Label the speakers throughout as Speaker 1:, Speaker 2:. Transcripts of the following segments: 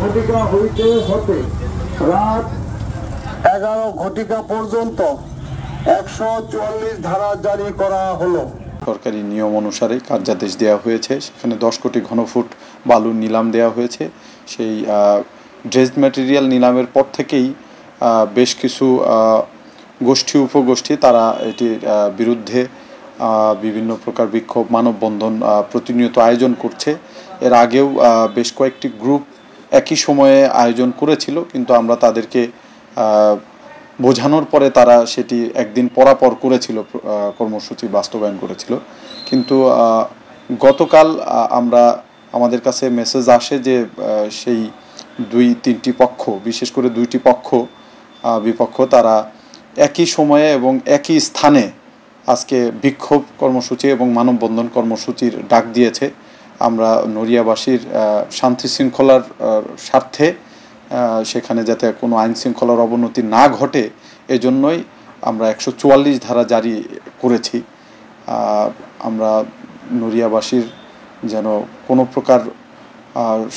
Speaker 1: ঘটিকা হইতে হতে রাত 11 ঘটিকা পর্যন্ত 144 ধারা জারি করা হলো।
Speaker 2: সরকারি নিয়ম অনুসারে কার্যাদেশ দেওয়া হয়েছে, সেখানে 10 কোটি ঘনফুট বালুর নিলাম দেওয়া হয়েছে। সেই ড্রেস ম্যাটেরিয়াল নিলামের পর থেকেই বেশ কিছু গোষ্ঠী উপগোষ্ঠী তারা এটির বিরুদ্ধে বিভিন্ন প্রকার বিক্ষোভ মানববন্ধন প্রতিনিয়ত আয়োজন করছে। এর আগেও বেশ কয়েকটি গ্রুপ একই সময়ে আয়োজন করেছিল, কিন্তু আমরা তাদেরকে বোঝানোর পরে তারা সেটি একদিন পরাপর করেছিল, কর্মসূচি বাস্তবায়ন করেছিল। কিন্তু গতকাল আমাদের কাছে মেসেজ আসে যে সেই 2-3টি পক্ষ, বিশেষ করে 2টি বিপক্ষ তারা একই সময়ে এবং একই স্থানে আজকে বিক্ষোভ কর্মসূচি এবং মানববন্ধন কর্মসূচির ডাক দিয়েছে। আমরা নড়িয়াবাসীর শান্তি শৃঙ্খলার স্বার্থে সেখানে যাতে কোনো আইন শৃঙ্খলার অবনতি না ঘটে, এজন্যই আমরা 144 ধারা জারি করেছি। আমরা নড়িয়াবাসীর যেন কোনো প্রকার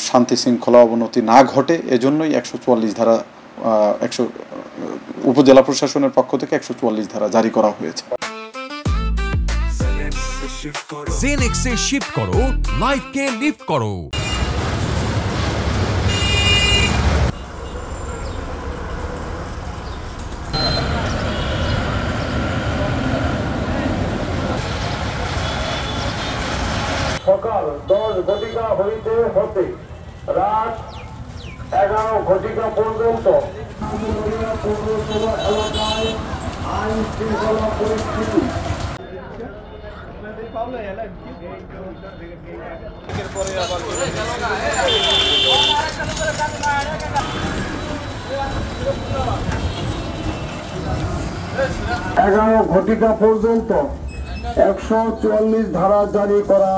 Speaker 2: শান্তি শৃঙ্খলা অবনতি না ঘটে, এজন্যই 144 ধারা উপজেলা প্রশাসনের পক্ষ থেকে 144 ধারা জারি করা হয়েছে।
Speaker 3: জেনেক্সে শিফট করো, লাইফকে লিফট করো।
Speaker 1: সকাল 10 ঘটিকা হইতে হতে রাত 11 ঘটিকা পর্যন্ত পৌরসভা এলাকায় আইন শৃঙ্খলা পরিস্থিতি। 11 ঘটিকা পর্যন্ত 144 ধারা জারি করা।